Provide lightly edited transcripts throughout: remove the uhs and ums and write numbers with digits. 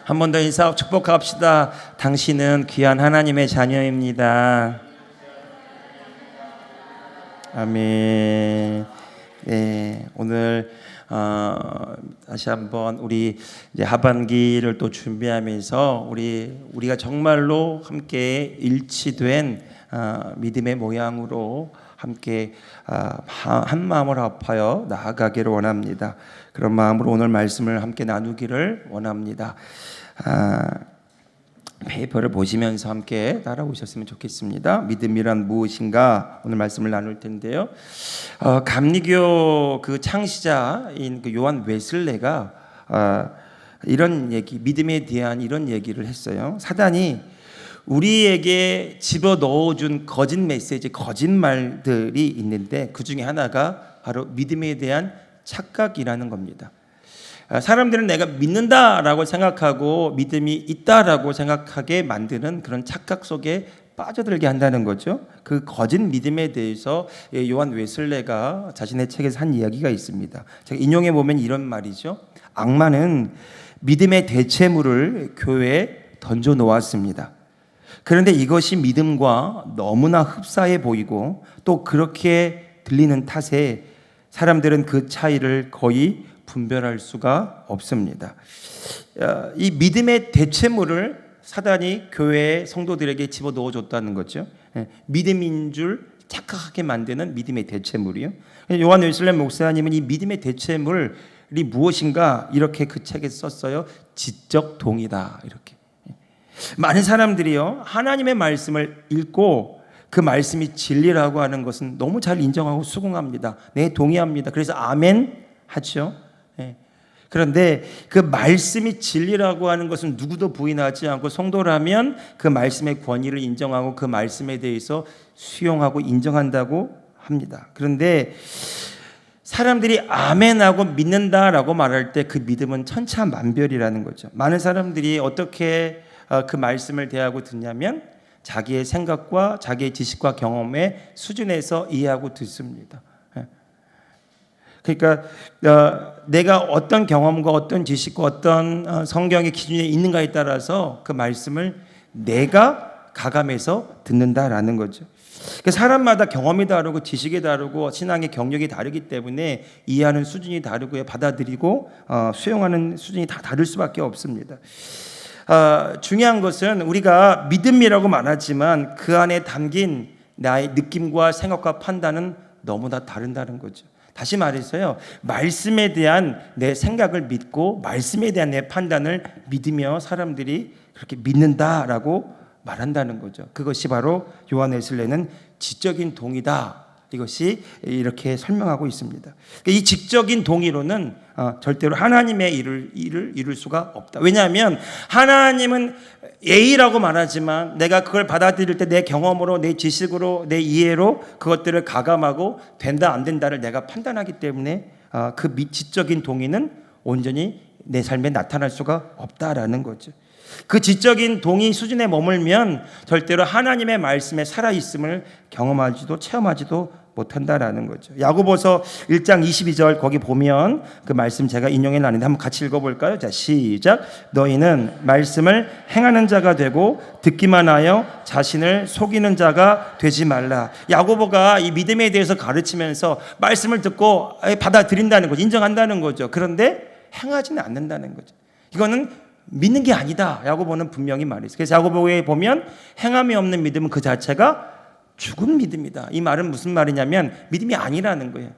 한 번 더 인사하고 축복합시다. 당신은 귀한 하나님의 자녀입니다. 아멘. 네, 오늘 다시 한번 우리 이제 하반기를 또 준비하면서 우리가 정말로 함께 일치된 믿음의 모양으로 함께 한 마음을 합하여 나아가기를 원합니다. 그런 마음으로 오늘 말씀을 함께 나누기를 원합니다. 페이퍼를 보시면서 함께 따라오셨으면 좋겠습니다. 믿음이란 무엇인가 오늘 말씀을 나눌 텐데요. 감리교 그 창시자인 그 요한 웨슬레가 이런 얘기, 믿음에 대한 이런 얘기를 했어요. 사단이 우리에게 집어 넣어준 거짓 메시지, 거짓말들이 있는데 그 중에 하나가 바로 믿음에 대한 착각이라는 겁니다. 사람들은 내가 믿는다라고 생각하고 믿음이 있다라고 생각하게 만드는 그런 착각 속에 빠져들게 한다는 거죠. 그 거짓 믿음에 대해서 요한 웨슬레가 자신의 책에서 한 이야기가 있습니다. 제가 인용해 보면 이런 말이죠. 악마는 믿음의 대체물을 교회에 던져 놓았습니다. 그런데 이것이 믿음과 너무나 흡사해 보이고 또 그렇게 들리는 탓에 사람들은 그 차이를 거의 분별할 수가 없습니다. 이 믿음의 대체물을 사단이 교회 성도들에게 집어넣어 줬다는 거죠. 믿음인 줄 착각하게 만드는 믿음의 대체물이요. 요한 웨슬레 목사님은 이 믿음의 대체물이 무엇인가 이렇게 그 책에 썼어요. 지적 동의다 이렇게. 많은 사람들이요 하나님의 말씀을 읽고 그 말씀이 진리라고 하는 것은 너무 잘 인정하고 수긍합니다. 네, 동의합니다. 그래서 아멘 하죠. 그런데 그 말씀이 진리라고 하는 것은 누구도 부인하지 않고 성도라면 그 말씀의 권위를 인정하고 그 말씀에 대해서 수용하고 인정한다고 합니다. 그런데 사람들이 아멘하고 믿는다라고 말할 때 그 믿음은 천차만별이라는 거죠. 많은 사람들이 어떻게 그 말씀을 대하고 듣냐면 자기의 생각과 자기의 지식과 경험의 수준에서 이해하고 듣습니다. 그러니까 내가 어떤 경험과 어떤 지식과 어떤 성경의 기준에 있는가에 따라서 그 말씀을 내가 가감해서 듣는다라는 거죠. 그러니까 사람마다 경험이 다르고 지식이 다르고 신앙의 경력이 다르기 때문에 이해하는 수준이 다르고요. 받아들이고 수용하는 수준이 다 다를 수밖에 없습니다. 중요한 것은 우리가 믿음이라고 말하지만 그 안에 담긴 나의 느낌과 생각과 판단은 너무나 다른다는 거죠. 다시 말해서요, 말씀에 대한 내 생각을 믿고 말씀에 대한 내 판단을 믿으며 사람들이 그렇게 믿는다라고 말한다는 거죠. 그것이 바로 요한 웨슬레는 지적인 동의다. 이것이 이렇게 설명하고 있습니다. 이 지적인 동의로는 절대로 하나님의 일을 이룰 수가 없다. 왜냐하면 하나님은 A라고 말하지만 내가 그걸 받아들일 때 내 경험으로, 내 지식으로, 내 이해로 그것들을 가감하고 된다 안 된다를 내가 판단하기 때문에 그 지적인 동의는 온전히 내 삶에 나타날 수가 없다라는 거죠. 그 지적인 동의 수준에 머물면 절대로 하나님의 말씀에 살아있음을 경험하지도 체험하지도 못한다라는 거죠. 야고보서 1장 22절 거기 보면 그 말씀 제가 인용해 놨는데 한번 같이 읽어볼까요? 자, 시작. 너희는 말씀을 행하는 자가 되고 듣기만 하여 자신을 속이는 자가 되지 말라. 야고보가 이 믿음에 대해서 가르치면서 말씀을 듣고 받아들인다는 거죠. 인정한다는 거죠. 그런데 행하지는 않는다는 거죠. 이거는 믿는 게 아니다. 야고보는 분명히 말했어요. 그래서 야고보에 보면 행함이 없는 믿음은 그 자체가 죽은 믿음이다. 이 말은 무슨 말이냐면 믿음이 아니라는 거예요.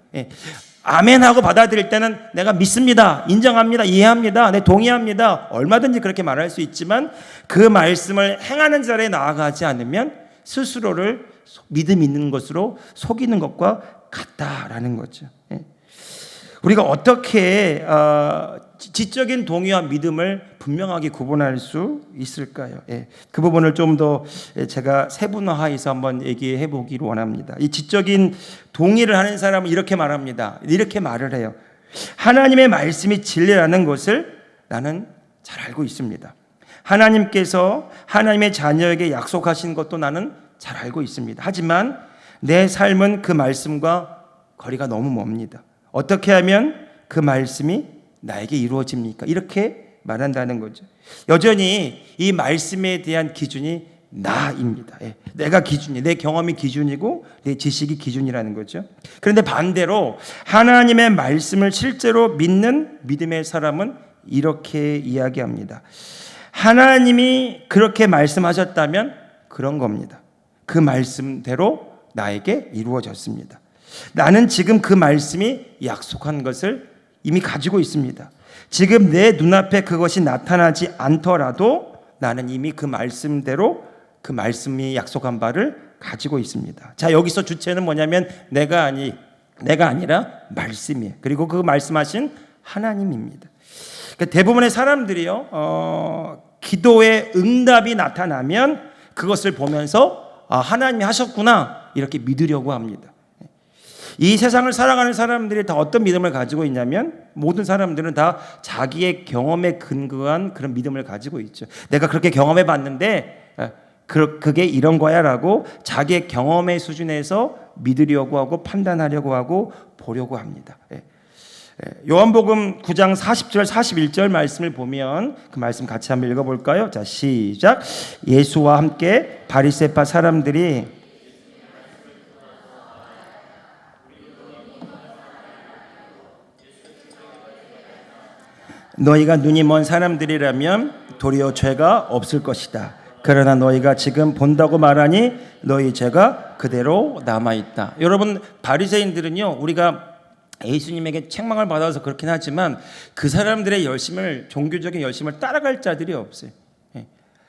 아멘하고 받아들일 때는 내가 믿습니다. 인정합니다. 이해합니다. 네, 동의합니다. 얼마든지 그렇게 말할 수 있지만 그 말씀을 행하는 자리에 나아가지 않으면 스스로를 믿음 있는 것으로 속이는 것과 같다라는 거죠. 우리가 어떻게 지적인 동의와 믿음을 분명하게 구분할 수 있을까요? 그 부분을 좀 더 제가 세분화해서 한번 얘기해 보기를 원합니다. 이 지적인 동의를 하는 사람은 이렇게 말합니다. 이렇게 말을 해요. 하나님의 말씀이 진리라는 것을 나는 잘 알고 있습니다. 하나님께서 하나님의 자녀에게 약속하신 것도 나는 잘 알고 있습니다. 하지만 내 삶은 그 말씀과 거리가 너무 멉니다. 어떻게 하면 그 말씀이 나에게 이루어집니까? 이렇게 말한다는 거죠. 여전히 이 말씀에 대한 기준이 나입니다. 내가 기준이, 내 경험이 기준이고 내 지식이 기준이라는 거죠. 그런데 반대로 하나님의 말씀을 실제로 믿는 믿음의 사람은 이렇게 이야기합니다. 하나님이 그렇게 말씀하셨다면 그런 겁니다. 그 말씀대로 나에게 이루어졌습니다. 나는 지금 그 말씀이 약속한 것을 이미 가지고 있습니다. 지금 내 눈앞에 그것이 나타나지 않더라도 나는 이미 그 말씀대로 그 말씀이 약속한 바를 가지고 있습니다. 자, 여기서 주체는 뭐냐면 내가 아니라 말씀이에요. 그리고 그 말씀하신 하나님입니다. 그러니까 대부분의 사람들이요, 기도의 응답이 나타나면 그것을 보면서 하나님이 하셨구나 이렇게 믿으려고 합니다. 이 세상을 살아가는 사람들이 다 어떤 믿음을 가지고 있냐면 모든 사람들은 다 자기의 경험에 근거한 그런 믿음을 가지고 있죠. 내가 그렇게 경험해 봤는데 그게 이런 거야 라고 자기의 경험의 수준에서 믿으려고 하고 판단하려고 하고 보려고 합니다. 요한복음 9장 40절 41절 말씀을 보면 그 말씀 같이 한번 읽어볼까요? 자, 시작. 예수와 함께 바리새파 사람들이 너희가 눈이 먼 사람들이라면 도리어 죄가 없을 것이다. 그러나 너희가 지금 본다고 말하니 너희 죄가 그대로 남아있다. 여러분, 바리새인들은요, 우리가 예수님에게 책망을 받아서 그렇긴 하지만 그 사람들의 열심을, 종교적인 열심을 따라갈 자들이 없어요.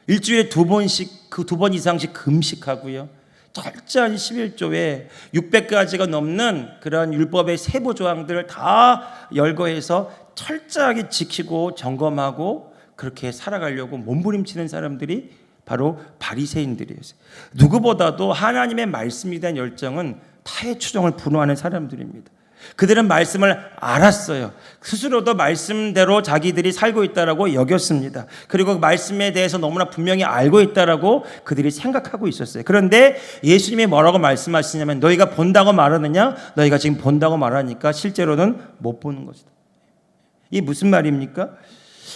일주일에 2번씩, 그 2번 이상씩 금식하고요, 철저한 11조에 600가지가 넘는 그런 율법의 세부 조항들을 다 열거해서 철저하게 지키고 점검하고 그렇게 살아가려고 몸부림치는 사람들이 바로 바리새인들이었어요. 누구보다도 하나님의 말씀에 대한 열정은 타의 추종을 분노하는 사람들입니다. 그들은 말씀을 알았어요. 스스로도 말씀대로 자기들이 살고 있다라고 여겼습니다. 그리고 그 말씀에 대해서 너무나 분명히 알고 있다라고 그들이 생각하고 있었어요. 그런데 예수님이 뭐라고 말씀하시냐면 너희가 본다고 말하느냐? 너희가 지금 본다고 말하니까 실제로는 못 보는 것이다. 이게 무슨 말입니까?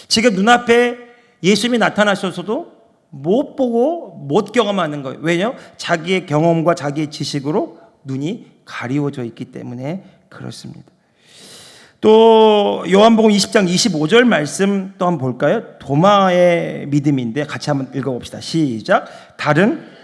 지금 눈앞에 예수님이 나타나셔서도 못 보고 못 경험하는 거예요. 왜요? 자기의 경험과 자기의 지식으로 눈이 가리워져 있기 때문에 그렇습니다. 또 요한복음 20장 25절 말씀 또 한번 볼까요? 도마의 믿음인데 같이 한번 읽어봅시다. 시작. 다른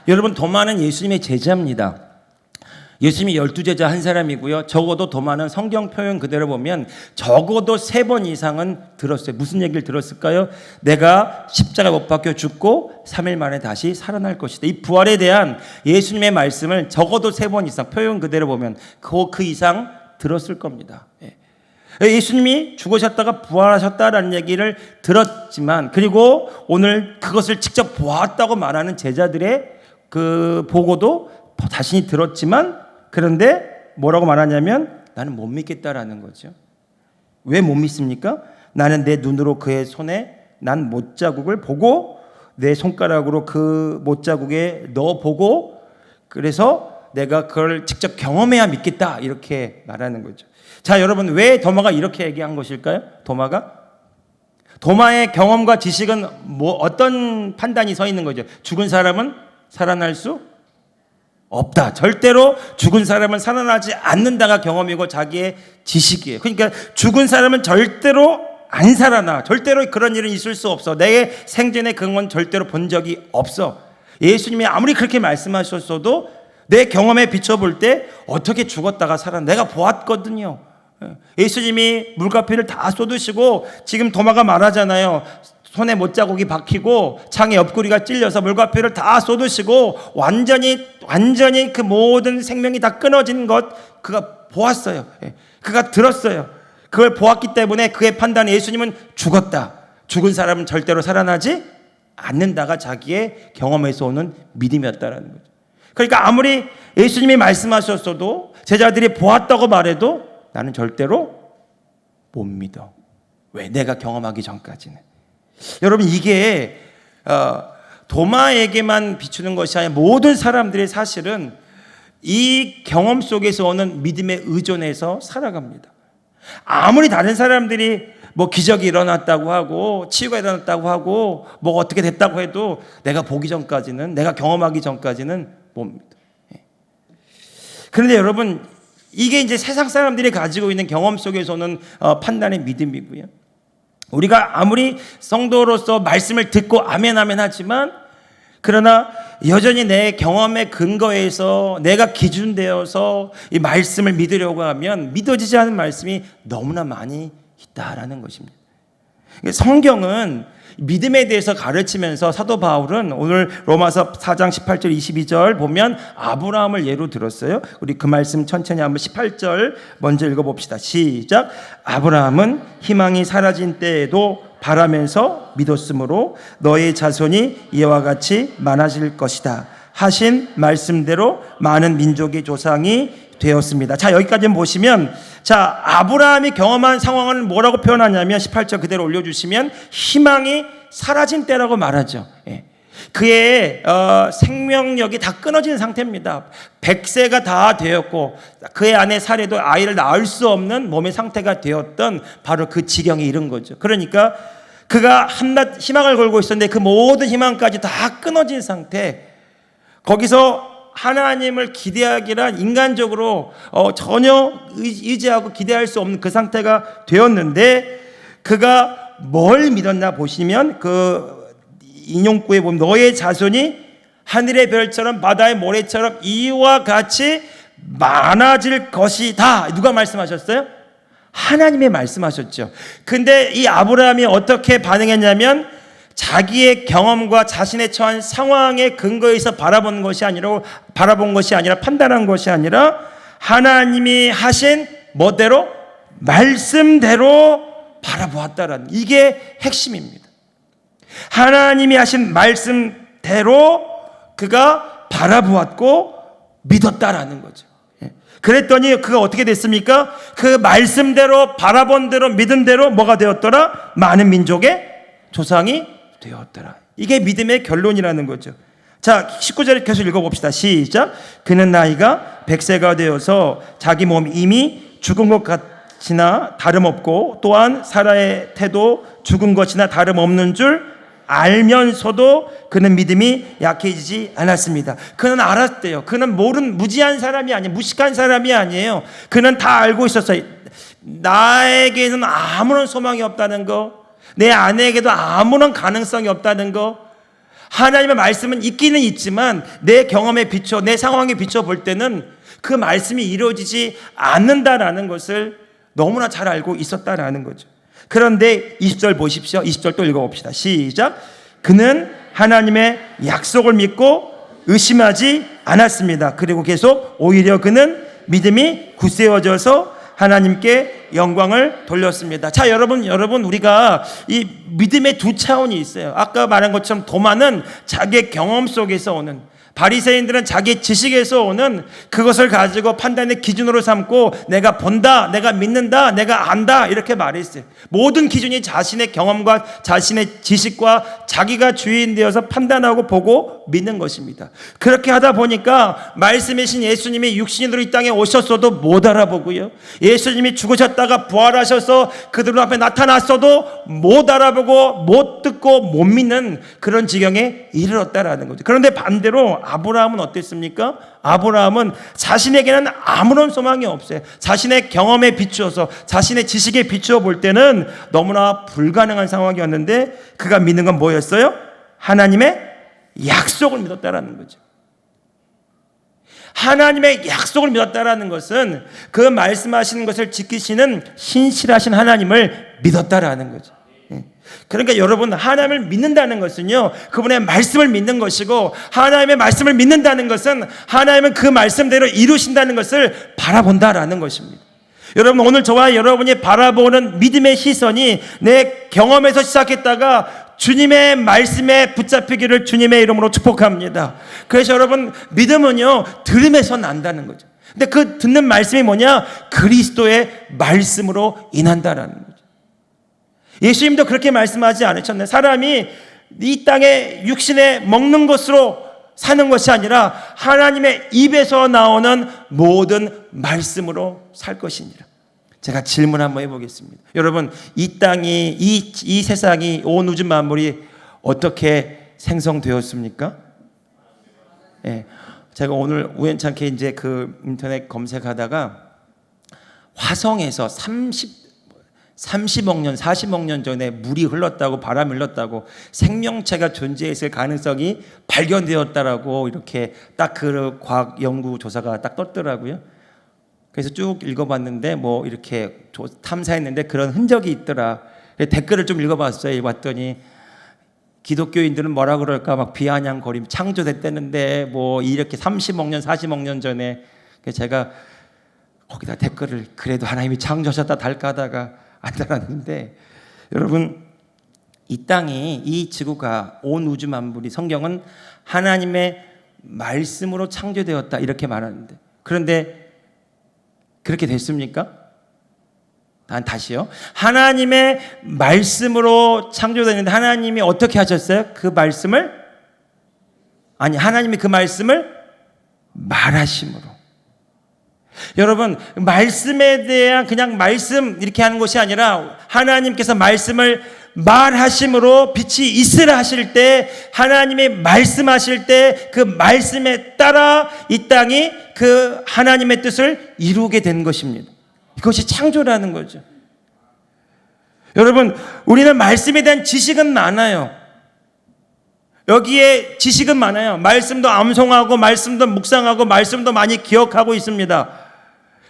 여러분, 도마는 예수님의 제자입니다. 예수님이 12제자 한 사람이고요. 적어도 도마는 성경 표현 그대로 보면 적어도 3번 이상은 들었어요. 무슨 얘기를 들었을까요? 내가 십자가에 못 박혀 죽고 3일 만에 다시 살아날 것이다. 이 부활에 대한 예수님의 말씀을 적어도 3번 이상, 표현 그대로 보면 그 이상 들었을 겁니다. 예수님이 죽으셨다가 부활하셨다라는 얘기를 들었지만, 그리고 오늘 그것을 직접 보았다고 말하는 제자들의 그 보고도 자신이 들었지만, 그런데 뭐라고 말하냐면 나는 못 믿겠다라는 거죠. 왜 못 믿습니까? 나는 내 눈으로 그의 손에 난 못자국을 보고 내 손가락으로 그 못자국에 넣어보고 그래서 내가 그걸 직접 경험해야 믿겠다 이렇게 말하는 거죠. 자, 여러분, 왜 도마가 이렇게 얘기한 것일까요? 도마의 경험과 지식은 어떤 판단이 서 있는 거죠? 죽은 사람은 살아날 수 없다. 절대로 죽은 사람은 살아나지 않는다가 경험이고 자기의 지식이에요. 그러니까 죽은 사람은 절대로 안 살아나. 절대로 그런 일은 있을 수 없어. 내 생전에 그런 건 절대로 본 적이 없어. 예수님이 아무리 그렇게 말씀하셨어도 내 경험에 비춰볼 때 어떻게 죽었다가 살아나. 내가 보았거든요. 예수님이 물과 피를 다 쏟으시고 지금 도마가 말하잖아요. 손에 못자국이 박히고 창에 옆구리가 찔려서 물과 피를 다 쏟으시고 완전히 그 모든 생명이 다 끊어진 것 그가 보았어요. 그가 들었어요. 그걸 보았기 때문에 그의 판단에 예수님은 죽었다. 죽은 사람은 절대로 살아나지 않는다가 자기의 경험에서 오는 믿음이었다라는 거죠. 그러니까 아무리 예수님이 말씀하셨어도 제자들이 보았다고 말해도 나는 절대로 못 믿어. 왜? 내가 경험하기 전까지는. 여러분, 이게 도마에게만 비추는 것이 아니라 모든 사람들이 사실은 이 경험 속에서 오는 믿음에 의존해서 살아갑니다. 아무리 다른 사람들이 뭐 기적이 일어났다고 하고 치유가 일어났다고 하고 뭐 어떻게 됐다고 해도 내가 보기 전까지는, 내가 경험하기 전까지는 뭡니다. 그런데 여러분, 이게 이제 세상 사람들이 가지고 있는 경험 속에서 오는 판단의 믿음이고요. 우리가 아무리 성도로서 말씀을 듣고 아멘 아멘 하지만, 그러나 여전히 내 경험의 근거에서 내가 기준되어서 이 말씀을 믿으려고 하면 믿어지지 않은 말씀이 너무나 많이 있다라는 것입니다. 성경은 믿음에 대해서 가르치면서 사도 바울은 오늘 로마서 4장 18절 22절 보면 아브라함을 예로 들었어요. 우리 그 말씀 천천히 한번 18절 먼저 읽어봅시다. 시작. 아브라함은 희망이 사라진 때에도 바라면서 믿었으므로 너의 자손이 이와 같이 많아질 것이다 하신 말씀대로 많은 민족의 조상이 되었습니다. 자, 여기까지 보시면, 자, 아브라함이 경험한 상황을 뭐라고 표현하냐면 18절 그대로 올려주시면 희망이 사라진 때라고 말하죠. 그의 생명력이 다 끊어진 상태입니다. 100세가 다 되었고 그의 아내 사례도 아이를 낳을 수 없는 몸의 상태가 되었던 바로 그 지경에 이른 거죠. 그러니까 그가 한낱 희망을 걸고 있었는데 그 모든 희망까지 다 끊어진 상태, 거기서 하나님을 기대하기란 인간적으로 전혀 의지하고 기대할 수 없는 그 상태가 되었는데, 그가 뭘 믿었나 보시면 그 인용구에 보면 너의 자손이 하늘의 별처럼 바다의 모래처럼 이와 같이 많아질 것이다. 누가 말씀하셨어요? 하나님이 말씀하셨죠. 근데 이 아브라함이 어떻게 반응했냐면 자기의 경험과 자신의 처한 상황의 근거에서 바라본 것이 아니라 판단한 것이 아니라 하나님이 하신 뭐대로? 말씀대로 바라보았다라는, 이게 핵심입니다. 하나님이 하신 말씀대로 그가 바라보았고 믿었다라는 거죠. 그랬더니 그가 어떻게 됐습니까? 그 말씀대로 바라본 대로 믿은 대로 뭐가 되었더라? 많은 민족의 조상이 되었더라. 이게 믿음의 결론이라는 거죠. 자, 19절 계속 읽어봅시다. 시작. 그는 나이가 100세가 되어서 자기 몸 이미 죽은 것 같이나 다름없고 또한 사라의 태도 죽은 것이나 다름없는 줄 알면서도 그는 믿음이 약해지지 않았습니다. 그는 알았대요. 그는 무지한 사람이 아니에요. 무식한 사람이 아니에요. 그는 다 알고 있었어요. 나에게는 아무런 소망이 없다는 거, 내 아내에게도 아무런 가능성이 없다는 거, 하나님의 말씀은 있기는 있지만 내 경험에 비춰, 내 상황에 비춰 볼 때는 그 말씀이 이루어지지 않는다라는 것을 너무나 잘 알고 있었다라는 거죠. 그런데 20절 보십시오. 20절 또 읽어봅시다. 시작. 그는 하나님의 약속을 믿고 의심하지 않았습니다. 그리고 계속 오히려 그는 믿음이 굳세어져서 하나님께 영광을 돌렸습니다. 자, 여러분 우리가 이 믿음의 두 차원이 있어요. 아까 말한 것처럼 도마는 자기의 경험 속에서 오는, 바리새인들은 자기 지식에서 오는 그것을 가지고 판단의 기준으로 삼고 내가 본다, 내가 믿는다, 내가 안다 이렇게 말했어요. 모든 기준이 자신의 경험과 자신의 지식과 자기가 주인 되어서 판단하고 보고 믿는 것입니다. 그렇게 하다 보니까 말씀이신 예수님이 육신으로 이 땅에 오셨어도 못 알아보고요, 예수님이 죽으셨다가 부활하셔서 그들 앞에 나타났어도 못 알아보고 못 듣고 못 믿는 그런 지경에 이르렀다라는 거죠. 그런데 반대로 아브라함은 어땠습니까? 아브라함은 자신에게는 아무런 소망이 없어요. 자신의 경험에 비추어서, 자신의 지식에 비추어 볼 때는 너무나 불가능한 상황이었는데 그가 믿는 건 뭐였어요? 하나님의 약속을 믿었다라는 거죠. 하나님의 약속을 믿었다라는 것은 그 말씀하시는 것을 지키시는 신실하신 하나님을 믿었다라는 거죠. 그러니까 여러분, 하나님을 믿는다는 것은요, 그분의 말씀을 믿는 것이고, 하나님의 말씀을 믿는다는 것은 하나님은 그 말씀대로 이루신다는 것을 바라본다라는 것입니다. 여러분, 오늘 저와 여러분이 바라보는 믿음의 시선이 내 경험에서 시작했다가 주님의 말씀에 붙잡히기를 주님의 이름으로 축복합니다. 그래서 여러분, 믿음은요 들음에서 난다는 거죠. 근데 그 듣는 말씀이 뭐냐? 그리스도의 말씀으로 인한다라는 거죠. 예수님도 그렇게 말씀하지 않으셨나요? 사람이 이 땅에 육신에 먹는 것으로 사는 것이 아니라 하나님의 입에서 나오는 모든 말씀으로 살 것이니라. 제가 질문 한번 해보겠습니다. 여러분, 이 땅이, 이 세상이, 온 우주 만물이 어떻게 생성되었습니까? 예. 제가 오늘 우연찮게 이제 그 인터넷 검색하다가 화성에서 30억 년, 40억 년 전에 물이 흘렀다고, 바람이 흘렀다고, 생명체가 존재했을 가능성이 발견되었다라고 이렇게 딱 그 과학 연구 조사가 딱 떴더라고요. 그래서 쭉 읽어봤는데 뭐 이렇게 탐사했는데 그런 흔적이 있더라. 댓글을 좀 읽어봤어요. 봤더니 기독교인들은 뭐라 그럴까 막 비아냥거림, 창조됐다는데 뭐 이렇게 30억 년, 40억 년 전에. 제가 거기다 댓글을 그래도 하나님이 창조하셨다 달까 하다가 안 달았는데, 여러분, 이 땅이, 이 지구가, 온 우주 만물이, 성경은 하나님의 말씀으로 창조되었다 이렇게 말하는데, 그런데 그렇게 됐습니까? 다시요. 하나님의 말씀으로 창조되는데 하나님이 어떻게 하셨어요? 그 말씀을, 아니, 하나님이 그 말씀을 말하심으로. 여러분, 말씀에 대한 그냥 말씀 이렇게 하는 것이 아니라 하나님께서 말씀을 말하심으로 빛이 있으라 하실 때, 하나님이 말씀하실 때 그 말씀에 따라 이 땅이 그 하나님의 뜻을 이루게 된 것입니다. 이것이 창조라는 거죠. 여러분, 우리는 말씀에 대한 지식은 많아요. 여기에 지식은 많아요. 말씀도 암송하고 말씀도 묵상하고 말씀도 많이 기억하고 있습니다.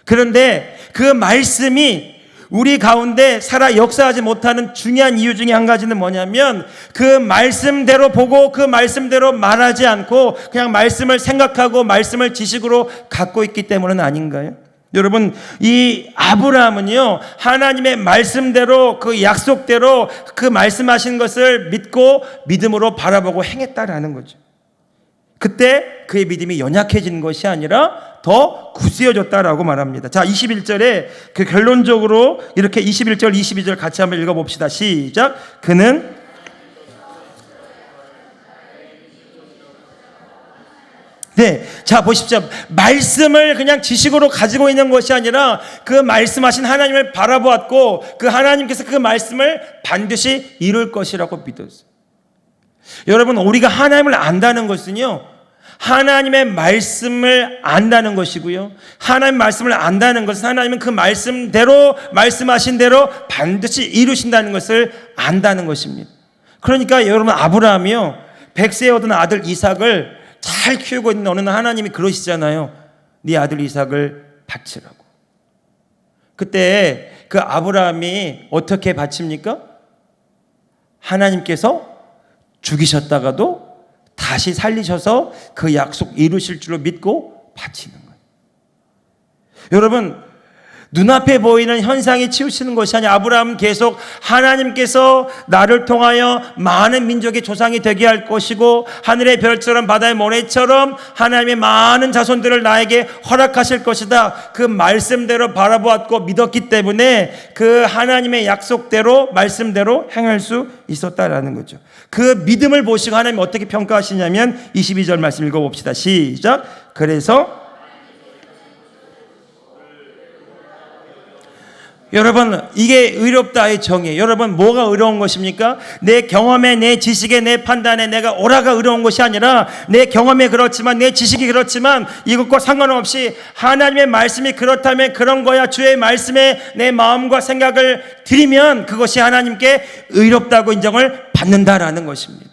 그런데 그 말씀이 우리 가운데 살아 역사하지 못하는 중요한 이유 중에 한 가지는 뭐냐면, 그 말씀대로 보고 그 말씀대로 말하지 않고 그냥 말씀을 생각하고 말씀을 지식으로 갖고 있기 때문은 아닌가요? 여러분, 이 아브라함은요, 하나님의 말씀대로, 그 약속대로 그 말씀하신 것을 믿고 믿음으로 바라보고 행했다라는 거죠. 그때 그의 믿음이 연약해진 것이 아니라 더 굳세어졌다라고 말합니다. 자, 21절에 그 결론적으로 이렇게 21절, 22절 같이 한번 읽어봅시다. 시작. 그는 네, 자 보십시오. 말씀을 그냥 지식으로 가지고 있는 것이 아니라 그 말씀하신 하나님을 바라보았고 그 하나님께서 그 말씀을 반드시 이룰 것이라고 믿었어요. 여러분, 우리가 하나님을 안다는 것은요, 하나님의 말씀을 안다는 것이고요, 하나님의 말씀을 안다는 것은 하나님은 그 말씀대로, 말씀하신 대로 반드시 이루신다는 것을 안다는 것입니다. 그러니까 여러분, 아브라함이요, 100세에 얻은 아들 이삭을 잘 키우고 있는 어느 날 하나님이 그러시잖아요. 네 아들 이삭을 바치라고. 그때 그 아브라함이 어떻게 바칩니까? 하나님께서 죽이셨다가도 다시 살리셔서 그 약속 이루실 줄로 믿고 바치는 거예요. 여러분, 눈앞에 보이는 현상이 치우치는 것이 아니라 아브라함은 계속 하나님께서 나를 통하여 많은 민족의 조상이 되게 할 것이고 하늘의 별처럼 바다의 모래처럼 하나님의 많은 자손들을 나에게 허락하실 것이다, 그 말씀대로 바라보았고 믿었기 때문에 그 하나님의 약속대로 말씀대로 행할 수 있었다라는 거죠. 그 믿음을 보시고 하나님 어떻게 평가하시냐면 22절 말씀 읽어봅시다. 시작. 그래서 여러분, 이게 의롭다의 정의예요. 여러분, 뭐가 의로운 것입니까? 내 경험에, 내 지식에, 내 판단에 내가 옳아가 의로운 것이 아니라 내 경험에 그렇지만, 내 지식이 그렇지만 이것과 상관없이 하나님의 말씀이 그렇다면 그런 거야. 주의 말씀에 내 마음과 생각을 드리면 그것이 하나님께 의롭다고 인정을 받는다라는 것입니다.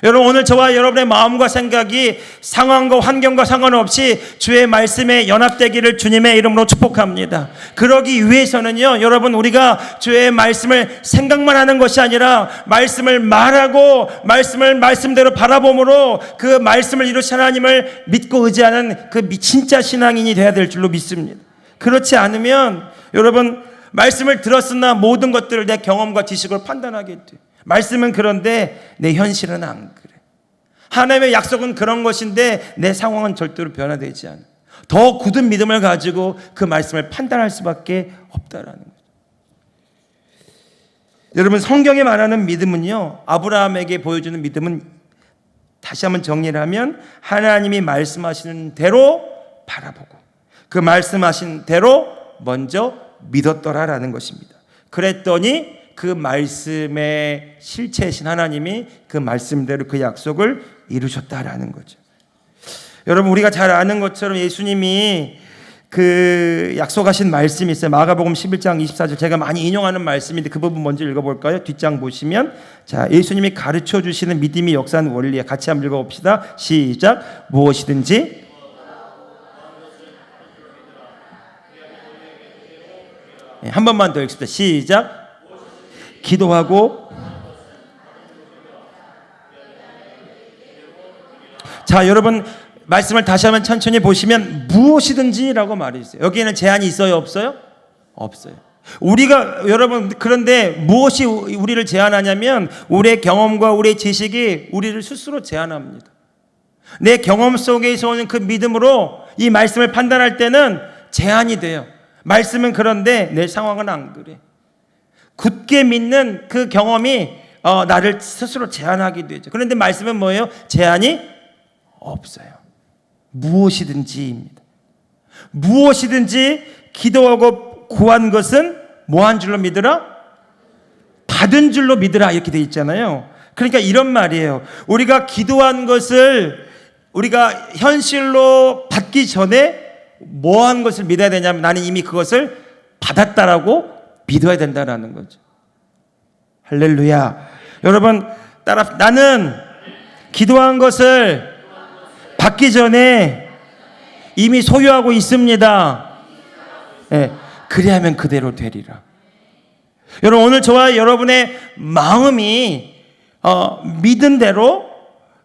여러분, 오늘 저와 여러분의 마음과 생각이 상황과 환경과 상관없이 주의 말씀에 연합되기를 주님의 이름으로 축복합니다. 그러기 위해서는요, 여러분, 우리가 주의 말씀을 생각만 하는 것이 아니라 말씀을 말하고 말씀을 말씀대로 바라봄으로 그 말씀을 이루신 하나님을 믿고 의지하는 그 진짜 신앙인이 되어야 될 줄로 믿습니다. 그렇지 않으면 여러분, 말씀을 들었으나 모든 것들을 내 경험과 지식으로 판단하게 돼요. 말씀은 그런데 내 현실은 안 그래. 하나님의 약속은 그런 것인데 내 상황은 절대로 변화되지 않아. 더 굳은 믿음을 가지고 그 말씀을 판단할 수밖에 없다라는 거죠. 여러분, 성경에 말하는 믿음은요, 아브라함에게 보여주는 믿음은 다시 한번 정리를 하면 하나님이 말씀하시는 대로 바라보고 그 말씀하신 대로 먼저 믿었더라라는 것입니다. 그랬더니 그 말씀의 실체이신 하나님이 그 말씀대로 그 약속을 이루셨다라는 거죠. 여러분, 우리가 잘 아는 것처럼 예수님이 그 약속하신 말씀이 있어요. 마가복음 11장 24절, 제가 많이 인용하는 말씀인데 그 부분 먼저 읽어볼까요? 뒷장 보시면, 자, 예수님이 가르쳐 주시는 믿음이 역사하는 원리에 같이 한번 읽어봅시다. 시작. 무엇이든지 한 번만 더 읽습니다. 시작. 기도하고. 자, 여러분, 말씀을 다시 한번 천천히 보시면 무엇이든지라고 말했어요. 여기에는 제한이 있어요, 없어요? 없어요. 우리가, 여러분, 그런데 무엇이 우리를 제한하냐면 우리의 경험과 우리의 지식이 우리를 스스로 제한합니다. 내 경험 속에서 오는 그 믿음으로 이 말씀을 판단할 때는 제한이 돼요. 말씀은 그런데 내 상황은 안 그래. 굳게 믿는 그 경험이 나를 스스로 제한하게 되죠. 그런데 말씀은 뭐예요? 제한이 없어요. 무엇이든지입니다. 무엇이든지 기도하고 구한 것은 뭐 한 줄로 믿으라? 받은 줄로 믿으라, 이렇게 되어 있잖아요. 그러니까 이런 말이에요. 우리가 기도한 것을 우리가 현실로 받기 전에 뭐 한 것을 믿어야 되냐면 나는 이미 그것을 받았다라고 믿어야 된다라는 거죠. 할렐루야. 여러분, 따라, 나는 기도한 것을 받기 전에 이미 소유하고 있습니다. 네, 그리하면 그대로 되리라. 여러분, 오늘 저와 여러분의 마음이 믿은 대로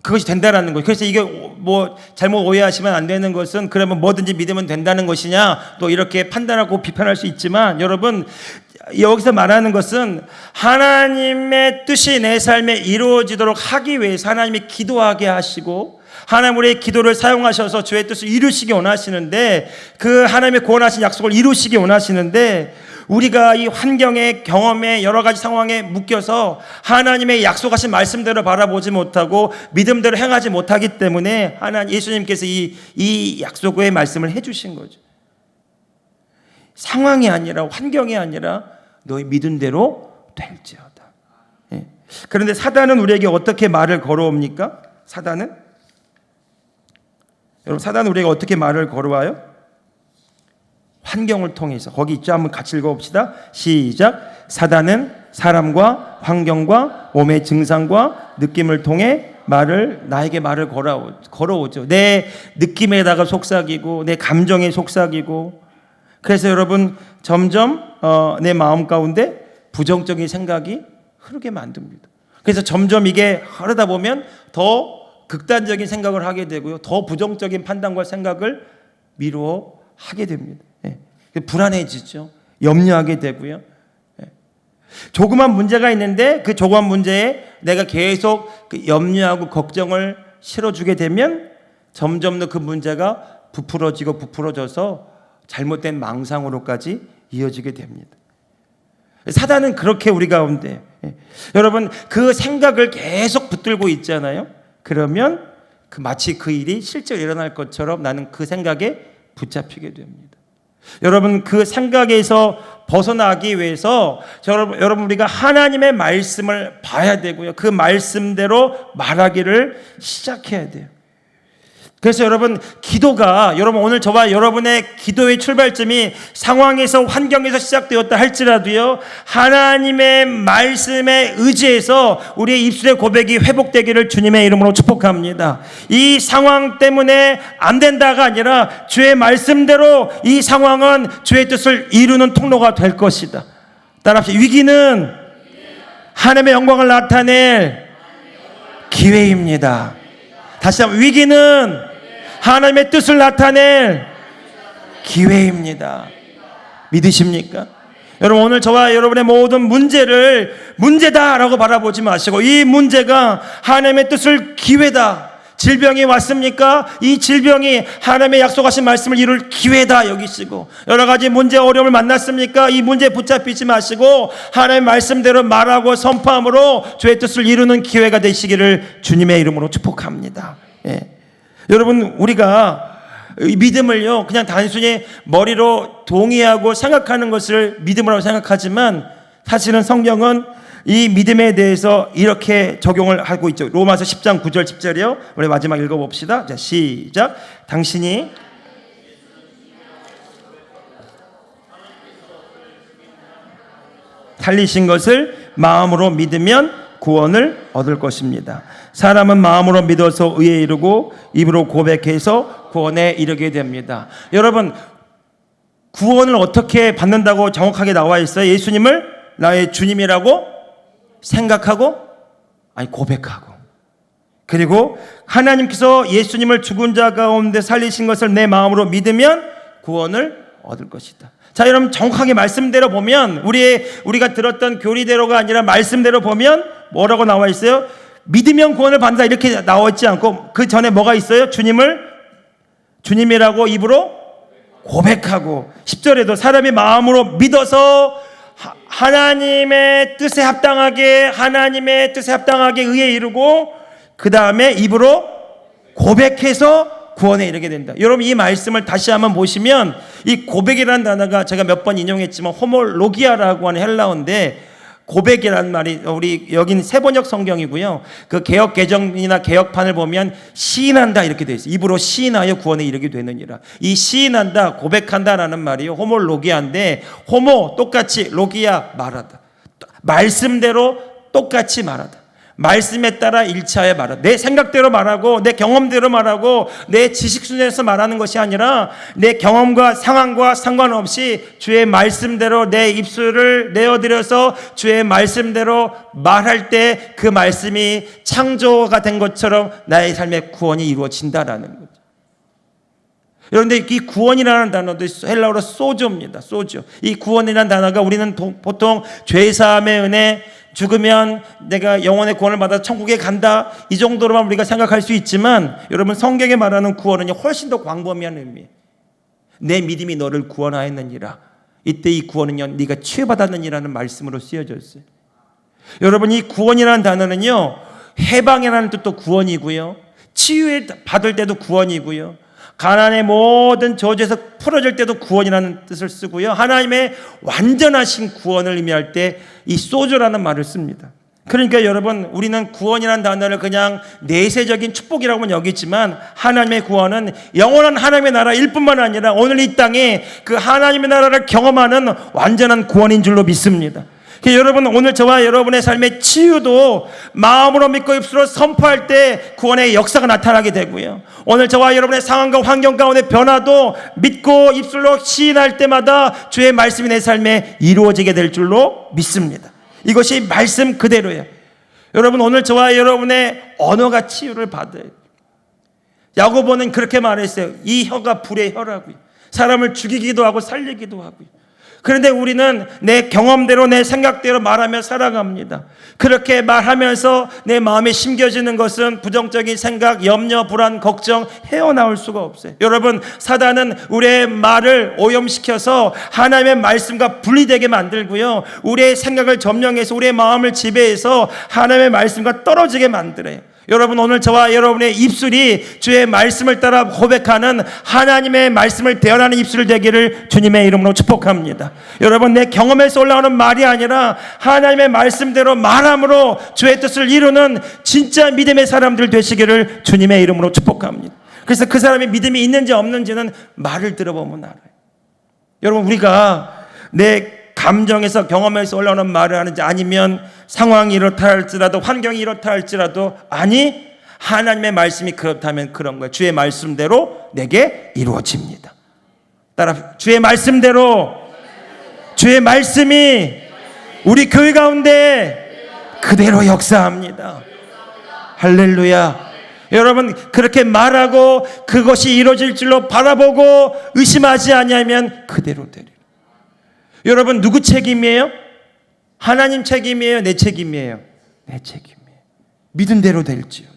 그것이 된다라는 거예요. 그래서 이게 뭐 잘못 오해하시면 안 되는 것은 그러면 뭐든지 믿으면 된다는 것이냐, 또 이렇게 판단하고 비판할 수 있지만, 여러분, 여기서 말하는 것은 하나님의 뜻이 내 삶에 이루어지도록 하기 위해서 하나님이 기도하게 하시고 하나님 우리의 기도를 사용하셔서 주의 뜻을 이루시기 원하시는데, 그 하나님의 구원하신 약속을 이루시기 원하시는데, 우리가 이 환경에, 경험에, 여러 가지 상황에 묶여서 하나님의 약속하신 말씀대로 바라보지 못하고 믿음대로 행하지 못하기 때문에 하나님, 예수님께서 이 약속의 말씀을 해주신 거죠. 상황이 아니라, 환경이 아니라 너희 믿은 대로 될지어다. 예. 그런데 사단은 우리에게 어떻게 말을 걸어옵니까? 여러분, 사단은 우리에게 어떻게 말을 걸어와요? 환경을 통해서. 거기 있죠? 한번 같이 읽어봅시다. 시작. 사단은 사람과 환경과 몸의 증상과 느낌을 통해 나에게 말을 걸어오죠. 내 느낌에다가 속삭이고 내 감정에 속삭이고. 그래서 여러분, 점점 내 마음 가운데 부정적인 생각이 흐르게 만듭니다. 그래서 점점 이게 흐르다 보면 더 극단적인 생각을 하게 되고요, 더 부정적인 판단과 생각을 미루어 하게 됩니다. 예. 불안해지죠. 염려하게 되고요. 예. 조그만 문제가 있는데 그 조그만 문제에 내가 계속 그 염려하고 걱정을 실어주게 되면 점점 더 그 문제가 부풀어져서 잘못된 망상으로까지 이어지게 됩니다. 사단은 그렇게 우리 가운데, 여러분, 그 생각을 계속 붙들고 있잖아요. 그러면 마치 그 일이 실제로 일어날 것처럼 나는 그 생각에 붙잡히게 됩니다. 여러분, 그 생각에서 벗어나기 위해서 여러분, 우리가 하나님의 말씀을 봐야 되고요, 그 말씀대로 말하기를 시작해야 돼요. 그래서 여러분, 기도가, 여러분, 오늘 저와 여러분의 기도의 출발점이 상황에서, 환경에서 시작되었다 할지라도요, 하나님의 말씀에 의지해서 우리의 입술의 고백이 회복되기를 주님의 이름으로 축복합니다. 이 상황 때문에 안 된다가 아니라 주의 말씀대로 이 상황은 주의 뜻을 이루는 통로가 될 것이다. 따라합시다. 위기는 하나님의 영광을 나타낼 기회입니다. 다시 한번, 위기는 하나님의 뜻을 나타낼 기회입니다. 믿으십니까? 여러분, 오늘 저와 여러분의 모든 문제를 문제다라고 바라보지 마시고 이 문제가 하나님의 뜻을 기회다, 질병이 왔습니까? 이 질병이 하나님의 약속하신 말씀을 이룰 기회다 여기시고, 여러 가지 문제 어려움을 만났습니까? 이 문제에 붙잡히지 마시고 하나님의 말씀대로 말하고 선포함으로 주의 뜻을 이루는 기회가 되시기를 주님의 이름으로 축복합니다. 예. 여러분, 우리가 이 믿음을요 그냥 단순히 머리로 동의하고 생각하는 것을 믿음이라고 생각하지만, 사실은 성경은 이 믿음에 대해서 이렇게 적용을 하고 있죠. 로마서 10장 9절 10절이요. 우리 마지막 읽어봅시다. 자, 시작. 당신이 살리신 것을 마음으로 믿으면 구원을 얻을 것입니다. 사람은 마음으로 믿어서 의에 이르고 입으로 고백해서 구원에 이르게 됩니다. 여러분, 구원을 어떻게 받는다고 정확하게 나와 있어요? 예수님을 나의 주님이라고 생각하고, 아니 고백하고, 그리고 하나님께서 예수님을 죽은 자 가운데 살리신 것을 내 마음으로 믿으면 구원을 얻을 것이다. 자, 여러분, 정확하게 말씀대로 보면, 우리가 들었던 교리대로가 아니라 말씀대로 보면 뭐라고 나와 있어요? 믿으면 구원을 받는다 이렇게 나와 있지 않고, 그 전에 뭐가 있어요? 주님을 주님이라고 입으로 고백하고, 10절에도 사람이 마음으로 믿어서 하나님의 뜻에 합당하게 의에 이르고, 그 다음에 입으로 고백해서 구원에 이르게 된다. 여러분, 이 말씀을 다시 한번 보시면, 이 고백이라는 단어가 제가 몇 번 인용했지만 호몰로기아라고 하는 헬라어인데, 고백이라는 말이, 우리 여긴 세번역 성경이고요, 그 개역 개정이나 개역판을 보면 시인한다 이렇게 되어 있어요. 입으로 시인하여 구원에 이르게 되느니라. 이 시인한다, 고백한다라는 말이요, 호몰로기아인데, 호모 똑같이, 로기아 말하다, 말씀대로 똑같이 말하다, 말씀에 따라 일치하여 말하다. 내 생각대로 말하고 내 경험대로 말하고 내 지식 수준에서 말하는 것이 아니라 내 경험과 상황과 상관없이 주의 말씀대로 내 입술을 내어드려서 주의 말씀대로 말할 때 그 말씀이 창조가 된 것처럼 나의 삶의 구원이 이루어진다라는 거죠. 그런데 이 구원이라는 단어도 헬라어로 소조입니다. 소조. 이 구원이라는 단어가 우리는 보통 죄사함의 은혜, 죽으면 내가 영원의 구원을 받아 천국에 간다, 이 정도로만 우리가 생각할 수 있지만, 여러분, 성경에 말하는 구원은 훨씬 더 광범위한 의미. 내 믿음이 너를 구원하였느니라. 이때 이 구원은요, 네가 치유받았느니라는 말씀으로 쓰여졌어요. 여러분, 이 구원이라는 단어는요, 해방이라는 뜻도 구원이고요, 치유 받을 때도 구원이고요, 가난의 모든 저주에서 풀어질 때도 구원이라는 뜻을 쓰고요, 하나님의 완전하신 구원을 의미할 때 이 소조라는 말을 씁니다. 그러니까 여러분, 우리는 구원이라는 단어를 그냥 내세적인 축복이라고만 여기지만, 하나님의 구원은 영원한 하나님의 나라일 뿐만 아니라 오늘 이 땅에 그 하나님의 나라를 경험하는 완전한 구원인 줄로 믿습니다. 여러분, 오늘 저와 여러분의 삶의 치유도 마음으로 믿고 입술로 선포할 때 구원의 역사가 나타나게 되고요, 오늘 저와 여러분의 상황과 환경 가운데 변화도 믿고 입술로 시인할 때마다 주의 말씀이 내 삶에 이루어지게 될 줄로 믿습니다. 이것이 말씀 그대로예요. 여러분, 오늘 저와 여러분의 언어가 치유를 받아요. 야고보는 그렇게 말했어요. 이 혀가 불의 혀라고요. 사람을 죽이기도 하고 살리기도 하고요. 그런데 우리는 내 경험대로 내 생각대로 말하며 살아갑니다. 그렇게 말하면서 내 마음에 심겨지는 것은 부정적인 생각, 염려, 불안, 걱정 헤어나올 수가 없어요. 여러분, 사단은 우리의 말을 오염시켜서 하나님의 말씀과 분리되게 만들고요, 우리의 생각을 점령해서 우리의 마음을 지배해서 하나님의 말씀과 떨어지게 만들어요. 여러분, 오늘 저와 여러분의 입술이 주의 말씀을 따라 고백하는 하나님의 말씀을 대언하는 입술 되기를 주님의 이름으로 축복합니다. 여러분, 내 경험에서 올라오는 말이 아니라 하나님의 말씀대로 말함으로 주의 뜻을 이루는 진짜 믿음의 사람들 되시기를 주님의 이름으로 축복합니다. 그래서 그 사람이 믿음이 있는지 없는지는 말을 들어보면 알아요. 여러분, 우리가 내 감정에서 경험에서 올라오는 말을 하는지, 아니면 상황이 이렇다 할지라도 환경이 이렇다 할지라도, 아니 하나님의 말씀이 그렇다면 그런 거예요. 주의 말씀대로 내게 이루어집니다. 따라, 주의 말씀대로, 주의 말씀이 우리 교회 가운데 그대로 역사합니다. 할렐루야. 여러분, 그렇게 말하고 그것이 이루어질 줄로 바라보고 의심하지 아니하면 그대로 되리라. 여러분, 누구 책임이에요? 하나님 책임이에요? 내 책임이에요? 내 책임이에요. 믿은 대로 될지어다.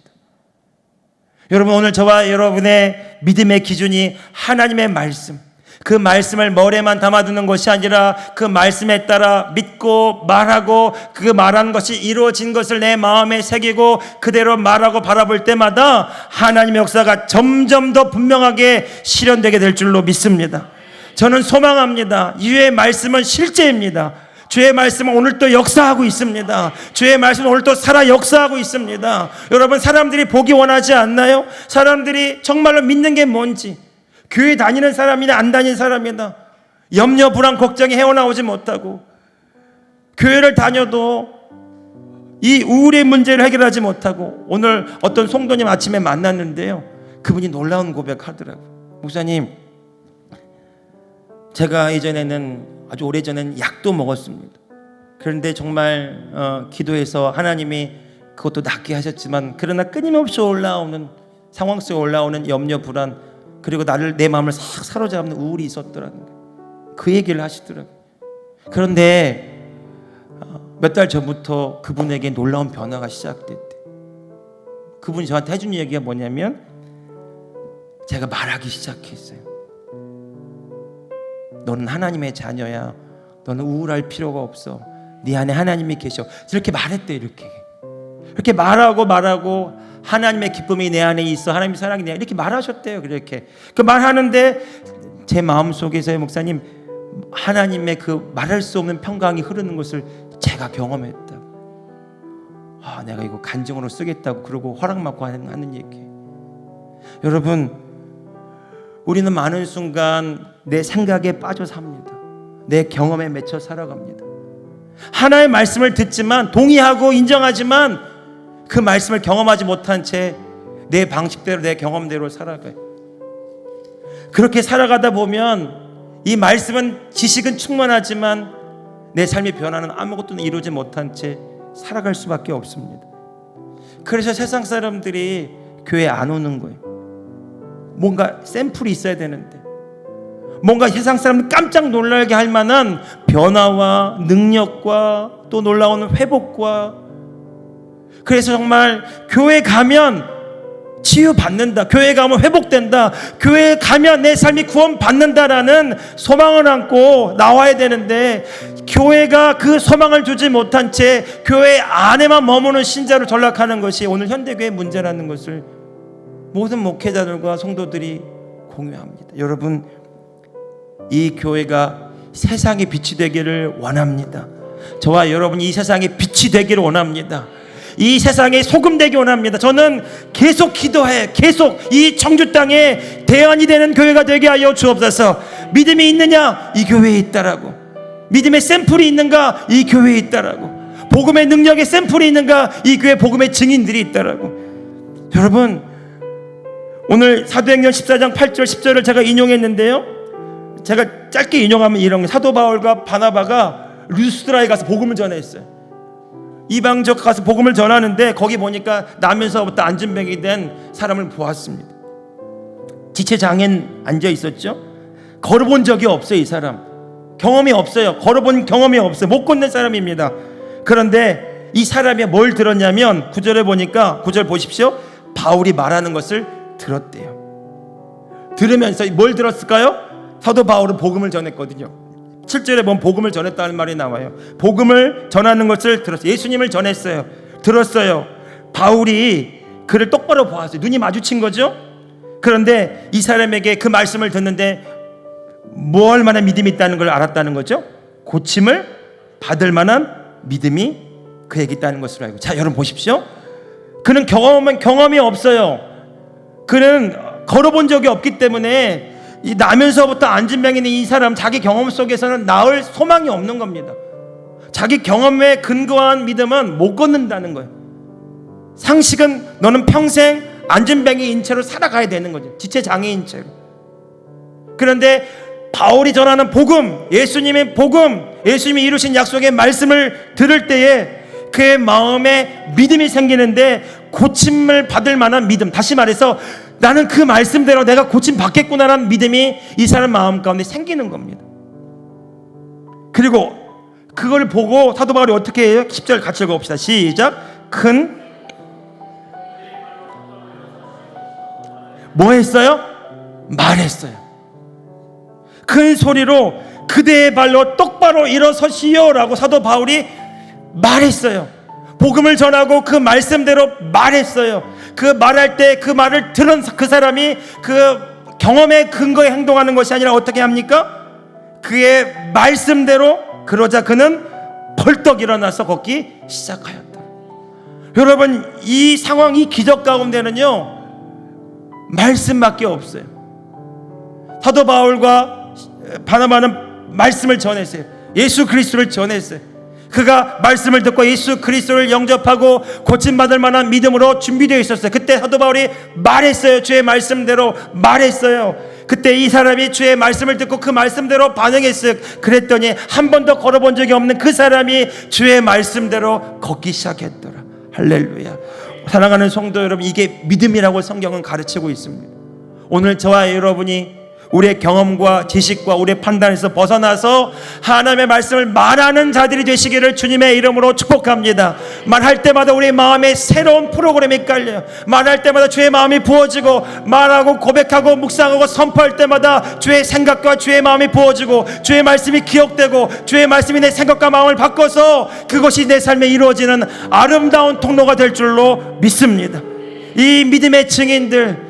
여러분, 오늘 저와 여러분의 믿음의 기준이 하나님의 말씀, 그 말씀을 머리에만 담아두는 것이 아니라 그 말씀에 따라 믿고 말하고 그 말한 것이 이루어진 것을 내 마음에 새기고 그대로 말하고 바라볼 때마다 하나님의 역사가 점점 더 분명하게 실현되게 될 줄로 믿습니다. 저는 소망합니다. 주의 말씀은 실제입니다. 주의 말씀은 오늘 또 역사하고 있습니다. 주의 말씀은 오늘 또 살아 역사하고 있습니다. 여러분, 사람들이 보기 원하지 않나요? 사람들이 정말로 믿는 게 뭔지, 교회 다니는 사람이나 안 다니는 사람이나 염려, 불안, 걱정이 헤어나오지 못하고 교회를 다녀도 이 우울의 문제를 해결하지 못하고, 오늘 어떤 성도님 아침에 만났는데요, 그분이 놀라운 고백하더라고요. 목사님, 제가 예전에는, 아주 오래전에는 약도 먹었습니다. 그런데 정말 기도해서 하나님이 그것도 낫게 하셨지만, 그러나 끊임없이 올라오는 상황 속에 올라오는 염려, 불안, 그리고 내 마음을 싹 사로잡는 우울이 있었더라는 거예요. 그 얘기를 하시더라고요. 그런데 몇 달 전부터 그분에게 놀라운 변화가 시작됐대. 그분이 저한테 해준 얘기가 뭐냐면, 제가 말하기 시작했어요. 너는 하나님의 자녀야. 너는 우울할 필요가 없어. 네 안에 하나님이 계셔. 이렇게 말했대요. 이렇게 말하고 하나님의 기쁨이 내 안에 있어. 하나님의 사랑이 내 안에, 이렇게 말하셨대요. 그렇게 그 말하는데 제 마음속에서요, 목사님, 하나님의 그 말할 수 없는 평강이 흐르는 것을 제가 경험했다. 내가 이거 간증으로 쓰겠다고 그러고 허락받고 하는 얘기. 여러분, 우리는 많은 순간 내 생각에 빠져 삽니다. 내 경험에 맺혀 살아갑니다. 하나의 말씀을 듣지만, 동의하고 인정하지만 그 말씀을 경험하지 못한 채 내 방식대로, 내 경험대로 살아가요. 그렇게 살아가다 보면 이 말씀은, 지식은 충만하지만 내 삶의 변화는 아무것도 이루지 못한 채 살아갈 수밖에 없습니다. 그래서 세상 사람들이 교회 안 오는 거예요. 뭔가 샘플이 있어야 되는데, 뭔가 세상 사람들 깜짝 놀라게 할 만한 변화와 능력과 또 놀라운 회복과, 그래서 정말 교회 가면 치유받는다, 교회 가면 회복된다, 교회 가면 내 삶이 구원받는다라는 소망을 안고 나와야 되는데, 교회가 그 소망을 주지 못한 채 교회 안에만 머무는 신자로 전락하는 것이 오늘 현대교회의 문제라는 것을 모든 목회자들과 성도들이 공유합니다. 여러분, 이 교회가 세상의 빛이 되기를 원합니다. 저와 여러분이 이 세상의 빛이 되기를 원합니다. 이 세상의 소금 되기 원합니다. 저는 계속 기도해, 계속 이 청주 땅에 대안이 되는 교회가 되게 하여 주옵소서. 믿음이 있느냐? 이 교회에 있다라고. 믿음의 샘플이 있는가? 이 교회에 있다라고. 복음의 능력의 샘플이 있는가? 이 교회 복음의 증인들이 있다라고. 여러분, 오늘 사도행전 14장 8절 10절을 제가 인용했는데요, 제가 짧게 인용하면 이런 거예요. 사도 바울과 바나바가 루스드라에 가서 복음을 전했어요. 이방적 가서 복음을 전하는데 거기 보니까 나면서부터 안진뱅이 된 사람을 보았습니다. 지체장애인 앉아 있었죠. 걸어본 적이 없어요. 이 사람 경험이 없어요. 걸어본 경험이 없어요. 못 걷는 사람입니다. 그런데 이 사람이 뭘 들었냐면, 9절에 보니까, 9절 보십시오. 바울이 말하는 것을 들었대요. 들으면서 뭘 들었을까요? 사도 바울은 복음을 전했거든요. 7절에 보면 복음을 전했다는 말이 나와요. 복음을 전하는 것을 들었어요. 예수님을 전했어요. 들었어요. 바울이 그를 똑바로 보았어요. 눈이 마주친 거죠. 그런데 이 사람에게 그 말씀을 듣는데 뭐 할 만한 믿음이 있다는 걸 알았다는 거죠. 고침을 받을 만한 믿음이 그에게 있다는 것을 알고. 자, 여러분 보십시오. 그는 경험이 없어요. 그는 걸어본 적이 없기 때문에 이 나면서부터 안진병인 이 사람, 자기 경험 속에서는 나을 소망이 없는 겁니다. 자기 경험에 근거한 믿음은 못 걷는다는 거예요. 상식은 너는 평생 안진병인 채로 살아가야 되는 거죠. 지체장애인 채로. 그런데 바울이 전하는 복음, 예수님의 복음, 예수님이 이루신 약속의 말씀을 들을 때에 그의 마음에 믿음이 생기는데, 고침을 받을 만한 믿음, 다시 말해서 나는 그 말씀대로 내가 고침 받겠구나라는 믿음이 이 사람 마음 가운데 생기는 겁니다. 그리고 그걸 보고 사도 바울이 어떻게 해요? 10절 같이 읽어봅시다. 시작. 큰 뭐 했어요? 말했어요. 큰 소리로 그대의 발로 똑바로 일어서시오라고 사도 바울이 말했어요. 복음을 전하고 그 말씀대로 말했어요. 그 말할 때 그 말을 들은 그 사람이 그 경험에 근거에 행동하는 것이 아니라 어떻게 합니까? 그의 말씀대로, 그러자 그는 벌떡 일어나서 걷기 시작하였다. 여러분, 이 상황, 이 기적 가운데는요 말씀밖에 없어요. 사도 바울과 바나바는 말씀을 전했어요. 예수 그리스도를 전했어요. 그가 말씀을 듣고 예수 그리스도를 영접하고 고침받을 만한 믿음으로 준비되어 있었어요. 그때 사도 바울이 말했어요. 주의 말씀대로 말했어요. 그때 이 사람이 주의 말씀을 듣고 그 말씀대로 반응했어요. 그랬더니 한 번도 걸어본 적이 없는 그 사람이 주의 말씀대로 걷기 시작했더라. 할렐루야. 사랑하는 성도 여러분, 이게 믿음이라고 성경은 가르치고 있습니다. 오늘 저와 여러분이 우리의 경험과 지식과 우리의 판단에서 벗어나서 하나님의 말씀을 말하는 자들이 되시기를 주님의 이름으로 축복합니다. 말할 때마다 우리 마음에 새로운 프로그램이 깔려요. 말할 때마다 주의 마음이 부어지고, 말하고 고백하고 묵상하고 선포할 때마다 주의 생각과 주의 마음이 부어지고, 주의 말씀이 기억되고, 주의 말씀이 내 생각과 마음을 바꿔서 그것이 내 삶에 이루어지는 아름다운 통로가 될 줄로 믿습니다. 이 믿음의 증인들,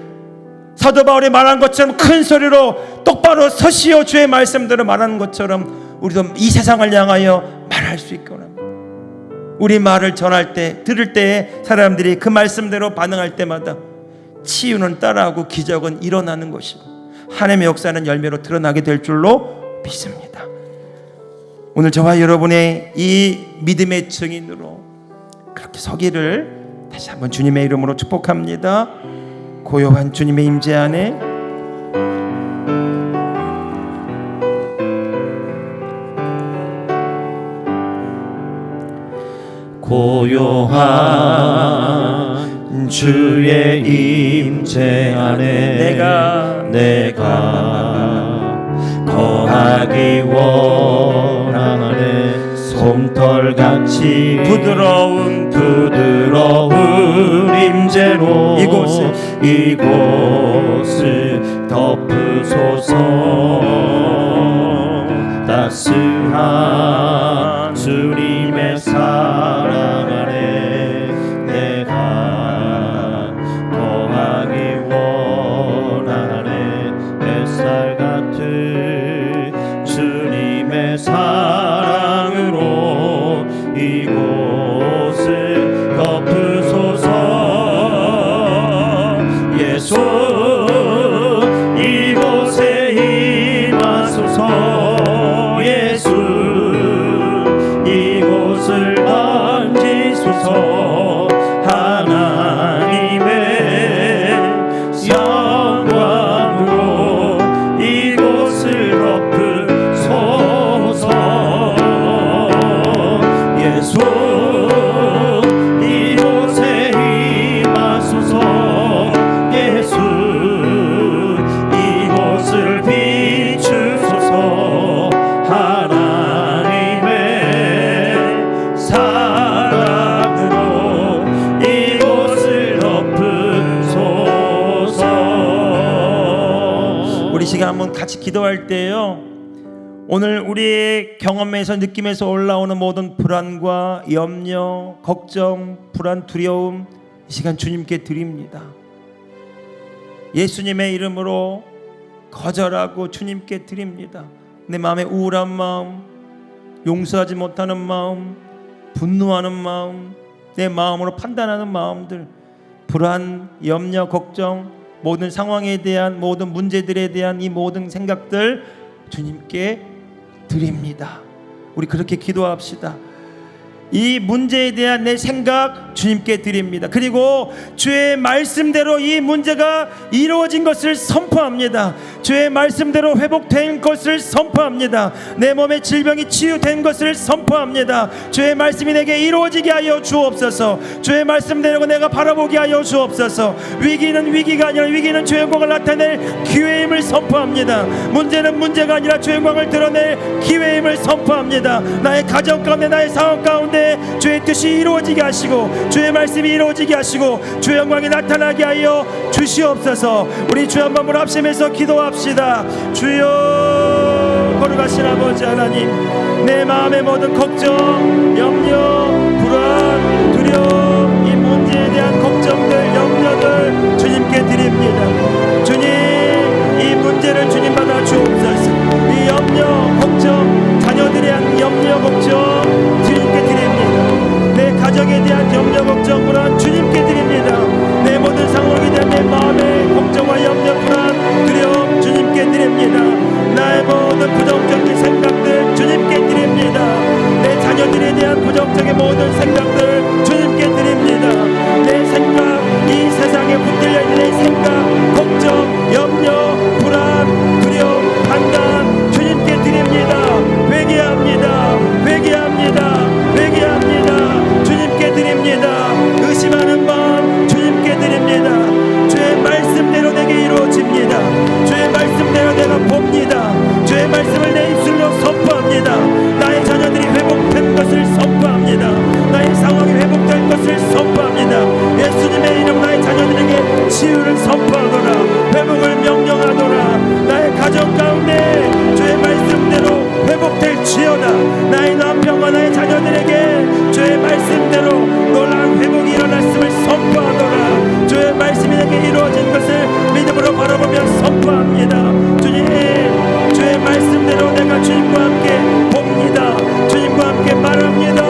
사도 바울이 말한 것처럼 큰 소리로 똑바로 서시오 주의 말씀대로 말하는 것처럼 우리도 이 세상을 향하여 말할 수 있거나, 우리 말을 전할 때, 들을 때에 사람들이 그 말씀대로 반응할 때마다 치유는 따라하고 기적은 일어나는 것이고 하나님의 역사는 열매로 드러나게 될 줄로 믿습니다. 오늘 저와 여러분의 이 믿음의 증인으로 그렇게 서기를 다시 한번 주님의 이름으로 축복합니다. 고요한 주님의 임재 안에 고요한 주의 임재 안에 내가 거하기 원하네. 솜털같이 부드러운 임재로 이곳을 덮으소서. 따스한 주님의 사랑 안에 내가 거하기 원하네. 햇살 같은 주님의 사랑으로 이곳을 덮으소서. 예수 이곳에 임하소서. 예수 이곳을 만지소서. 하나님의 영광으로 이곳을 덮으소서. 예수 이곳에 임하소서. 예수 이곳을 비추소서. 하나님의 사랑으로 이곳을 덮으소서. 우리 시간 한번 같이 기도할 때요, 오늘 우리의 경험에서 느낌에서 올라오는 모든 불안과 염려, 걱정, 불안, 두려움 이 시간 주님께 드립니다. 예수님의 이름으로 거절하고 주님께 드립니다. 내 마음의 우울한 마음, 용서하지 못하는 마음, 분노하는 마음, 내 마음으로 판단하는 마음들, 불안, 염려, 걱정, 모든 상황에 대한, 모든 문제들에 대한 이 모든 생각들 주님께 드립니다. 우리 그렇게 기도합시다. 이 문제에 대한 내 생각 주님께 드립니다. 그리고 주의 말씀대로 이 문제가 이루어진 것을 선포합니다. 주의 말씀대로 회복된 것을 선포합니다. 내 몸의 질병이 치유된 것을 선포합니다. 주의 말씀이 내게 이루어지게 하여 주옵소서. 주의 말씀대로 내가 바라보게 하여 주옵소서. 위기는 위기가 아니라 위기는 주의 영광을 나타낼 기회임을 선포합니다. 문제는 문제가 아니라 주의 영광을 드러낼 기회임을 선포합니다. 나의 가정 가운데, 나의 상황 가운데 가운데 주의 뜻이 이루어지게 하시고 주의 말씀이 이루어지게 하시고 주의 영광이 나타나게 하여 주시옵소서. 우리 주 한 번을 합심해서 기도합시다. 주여, 거룩하신 아버지 하나님, 내 마음의 모든 걱정, 염려, 불안, 두려움, 이 문제에 대한 걱정들, 염려들 주님께 드립니다. 주님, 이 문제를 주님 받아 주옵소서. 이 염려, 걱정, 자녀들에 대한 염려, 걱정 주님께 드립니다. 내 가정에 대한 염려, 걱정, 불안 주님께 드립니다. 내 모든 상황에 대한 내 마음의 걱정과 염려, 불안, 두려움 주님께 드립니다. 나의 모든 부정적인 생각들 주님께 드립니다. 내 자녀들에 대한 부정적인 모든 생각들 주님께 드립니다. 내 생각, 이 세상에 붙들려 있는 내 생각, 걱정, 염려, 불안, 두려움, 판단 주님께 드립니다. 회개합니다. 회개합니다. 회개합니다. 주님께 드립니다. 의심하는 마음 주님께 드립니다. 주의 말씀대로 내게 이루어집니다. 주의 말씀대로 내가 봅니다. 주의 말씀을 내 입술로 선포합니다. 나의 자녀들이 회복된 것을 선포합니다. 나의 상황이 회복될 것을 선포합니다. 예수님의 이름 나의 자녀들에게 치유를 선포하노라. 회복을 명령하노라. 나의 가정 가운데 주의 말씀대로 회복될지어다. 나의 남편과 나의 자녀들에게 주의 말씀대로 놀라운 회복이 일어났음을 선포하노라. 주의 말씀이 내게 이루어진 것을 믿음으로 바라보며 선포합니다. 주님, 주의 말씀대로 내가 주님과 함께 봅니다. 주님과 함께 말합니다.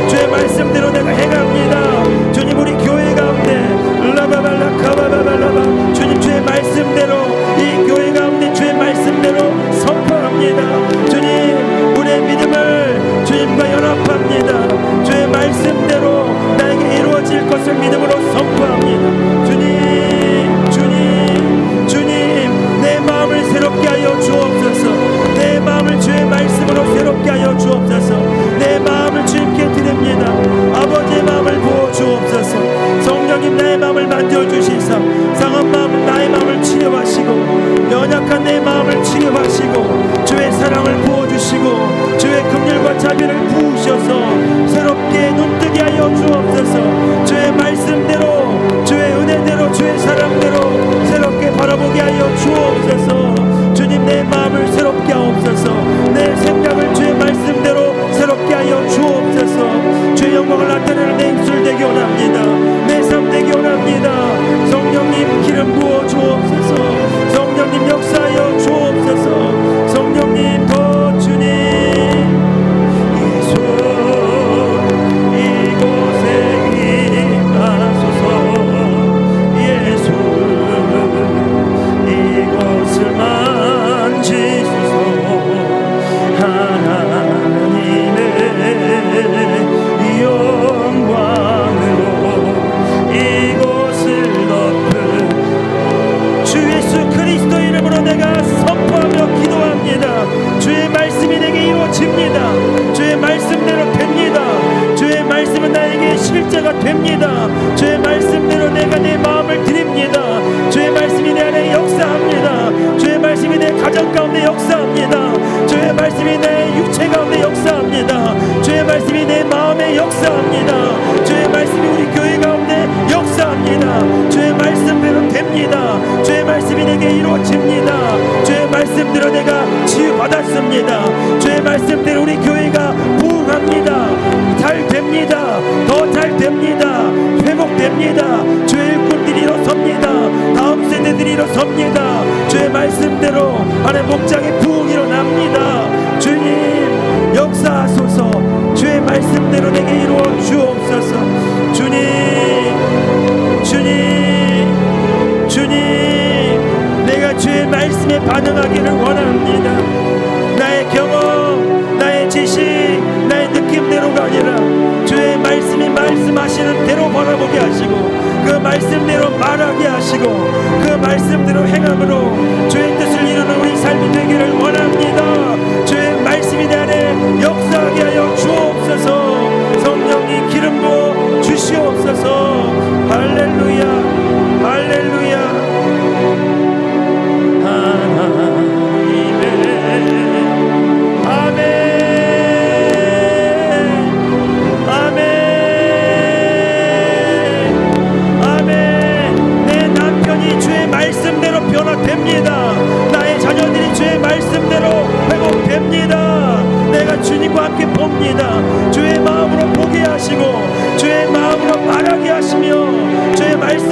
주의 말씀대로 내가 행합니다. 주님, 우리 교회 가운데 라바발라 카바바발라바 주님, 주의 말씀대로 이 교회 가운데 주의 말씀대로 선포합니다. 주님, 우리의 믿음을 주님과 연합합니다. 주의 말씀대로 나에게 이루어질 것을 믿음으로 선포합니다. 주님, 주님, 주님, 내 마음을 새롭게 하여 주옵소서. 내 마음을 주의 말씀으로 새롭게 하여 주옵소서. 내 마음을 주님께 드립니다. 아버지의 마음을 부어 주옵소서. 성령님, 나의 마음을 만져주시사 상한 마음은 나의 마음을 치료하시고 연약한 내 마음을 치료하시고 주의 사랑을 부어주시고 주의 긍휼과 자비를 부으셔서 새롭게 눈뜨게 하여 주옵소서. 주의 말씀대로 주의 은혜대로 주의 사랑대로 새롭게 바라보게 하여 주옵소서. 주님, 내 마음을 새롭게 하옵소서. 내 생각을 주의 말씀대로 새롭게 하여 주옵소서. 주의 영광을 나타내는 내 입술 되기 원합니다. 내 삶 되기 원합니다. 성령님, 기름 부어 주옵소서. 성령님, 역사하여 주옵소서. 성령님, 더 주님, 예수 이곳에 임하소서. 예수 이곳을 만지소서. 하나님의 영광으로 이곳을 덮은 주 예수 그리스도 이름으로 내가 선포하며 기도합니다. 주의 말씀이 내게 이루어집니다. 주의 말씀대로 됩니다. 주의 말씀은 나에게 실제가 됩니다. 주의 말씀대로 내가 내 마음을 드립니다. 주의 말씀이 내 안에 역사합니다. 주의 말씀이 내 가정 가운데 역사합니다. 주의 말씀이 내 육체 가운데 역사합니다. 주의 말씀이 내 마음에 역사합니다. 주의 말씀이 우리 교회 가운데 역사합니다. 주의 말씀대로 됩니다. 주의 말씀이 내게 이루어집니다. 주의 말씀대로 내가 치유받았습니다. 주의 말씀대로 우리 교회가 부흥합니다. 잘 됩니다. 더 잘 됩니다. 회복됩니다. 주의 일꾼들이 일어섭니다. 다음 세대들이 일어섭니다. 주의 말씀대로 안에 목장의 부흥이 일어납니다. 주님, 역사하소서. 주의 말씀대로 내게 이루어 주옵소서. 주님, 주님, 주님, 내가 주의 말씀에 반응하기를 원합니다. 나의 경험, 나의 지식, 나의 느낌대로가 아니라 주의 말씀이 말씀하시는 대로 바라보게 하시고 그 말씀대로 말하게 하시고 그 말씀대로 행함으로 주의 뜻을 이루는 우리 삶이 되기를 원합니다. 주의 말씀이 내 안에 역사하게 하여 주옵소서. 성령님, 기름 부어 주시옵소서. 할렐루야, 할렐루야. 아멘, 아멘,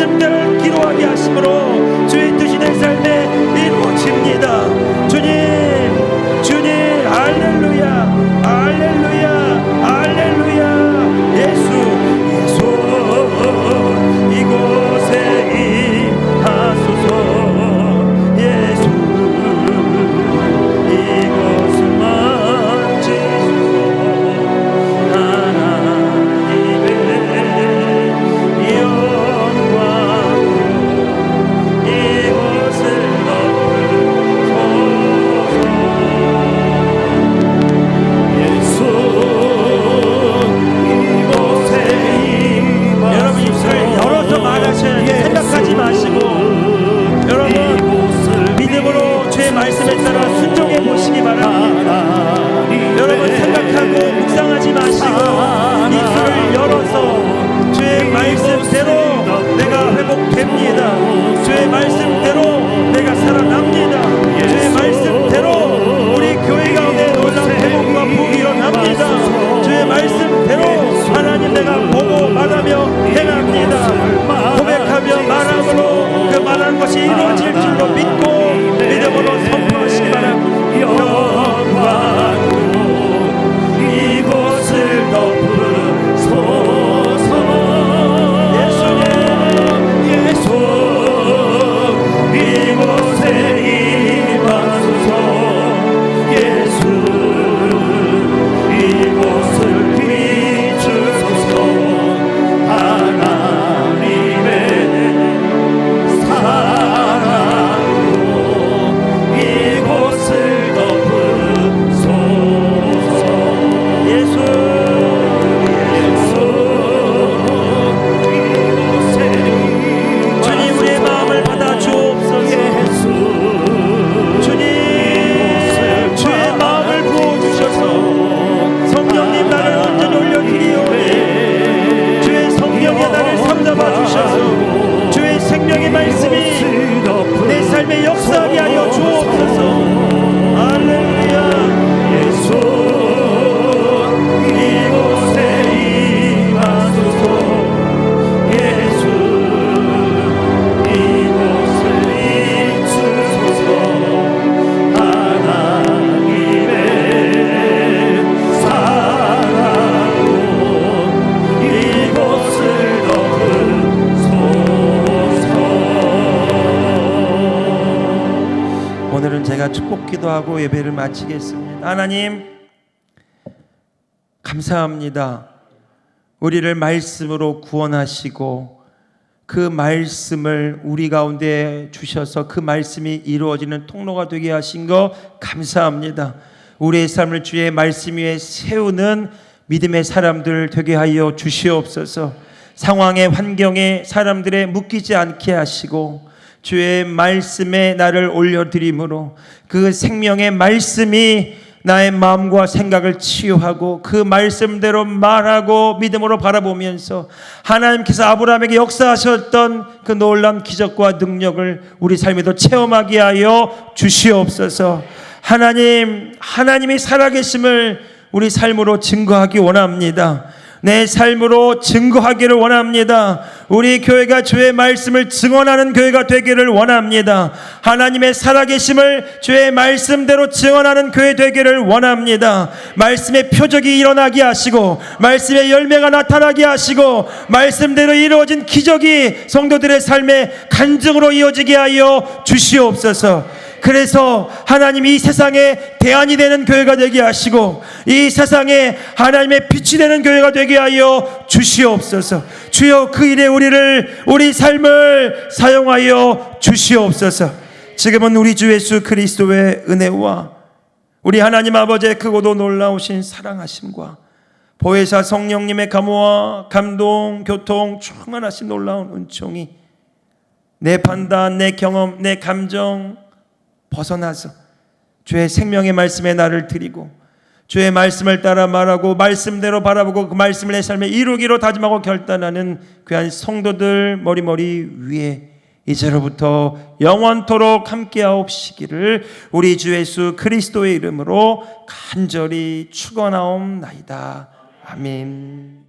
말씀대로 기도하게 하심으로 주의 뜻이 내 삶에 이루어집니다. 주님 할렐루야 할렐루야 할렐루야. 예수 이곳에 임하소서. 예수 이곳을 만지소서. 하나님의 영광으로 이곳을 덮으소서. 예수 이곳에 임하소서. 여러분 입술을 열어서 말하셔야 돼요. 생각하지 마시고 여러분 믿음으로 주의 말씀에 따라 순종해 보시기 바랍니다. 여러분 생각하고 묵상하지 마시고 입술을 열어서 주의 말씀대로 내가 회복됩니다. 주의 말씀대로 내가 살아납니다. 주의 말씀대로 우리 교회 가운데 놀라운 회복과 부흥이 일어납니다. 주의 말씀대로 하나님 내가 보고 말하며 행합니다. 고백하며 말함으로 그 말한 것이 이루어질 줄로 믿고 믿음으로 선포하시기 바랍니다. 영광으로 이곳을 덮으소서. 예수 이곳에 임하소서. 예수 이곳을 비추소서. 하나님의 사랑으로 이곳을 덮으소서. 예수 이곳에 주님 우리의 마음을 받아 주옵소서. 주님 주의 마음을 부어주셔서 성령님 나를 온전히 올려드리오니 주의 성령의 나를 삼잡아 주셔서 주의 생명의 말씀이 내 삶에 역사하게 하여 주옵소서. 할렐루야. 예수 이곳에 임하소서. 예수 이곳을 비추소서. 하나님의 사랑으로 이곳을 덮으소서. 오늘은 제가 축복 기도하고 예배를 마치겠습니다. 하나님 감사합니다. 우리를 말씀으로 구원하시고 그 말씀을 우리 가운데 주셔서 그 말씀이 이루어지는 통로가 되게 하신 거 감사합니다. 우리의 삶을 주의 말씀 위에 세우는 믿음의 사람들 되게 하여 주시옵소서. 상황에 환경에 사람들의 묶이지 않게 하시고 주의 말씀에 나를 올려드림으로 그 생명의 말씀이 나의 마음과 생각을 치유하고 그 말씀대로 말하고 믿음으로 바라보면서 하나님께서 아브라함에게 역사하셨던 그 놀라운 기적과 능력을 우리 삶에도 체험하게 하여 주시옵소서. 하나님이 살아계심을 우리 삶으로 증거하기 원합니다. 내 삶으로 증거하기를 원합니다. 우리 교회가 주의 말씀을 증언하는 교회가 되기를 원합니다. 하나님의 살아계심을 주의 말씀대로 증언하는 교회 되기를 원합니다. 말씀의 표적이 일어나게 하시고 말씀의 열매가 나타나게 하시고 말씀대로 이루어진 기적이 성도들의 삶에 간증으로 이어지게 하여 주시옵소서. 그래서 하나님 이 세상에 대안이 되는 교회가 되게 하시고 이 세상에 하나님의 빛이 되는 교회가 되게 하여 주시옵소서. 주여 그 일에 우리 삶을 사용하여 주시옵소서. 지금은 우리 주 예수 그리스도의 은혜와 우리 하나님 아버지의 크고도 놀라우신 사랑하심과 보혜사 성령님의 감화와 감동 교통 충만하신 놀라운 은총이 내 판단 내 경험 내 감정 벗어나서 주의 생명의 말씀에 나를 드리고 주의 말씀을 따라 말하고 말씀대로 바라보고 그 말씀을 내 삶에 이루기로 다짐하고 결단하는 귀한 성도들 머리머리 위에 이제로부터 영원토록 함께하옵시기를 우리 주 예수 그리스도의 이름으로 간절히 축원하옵나이다. 아멘.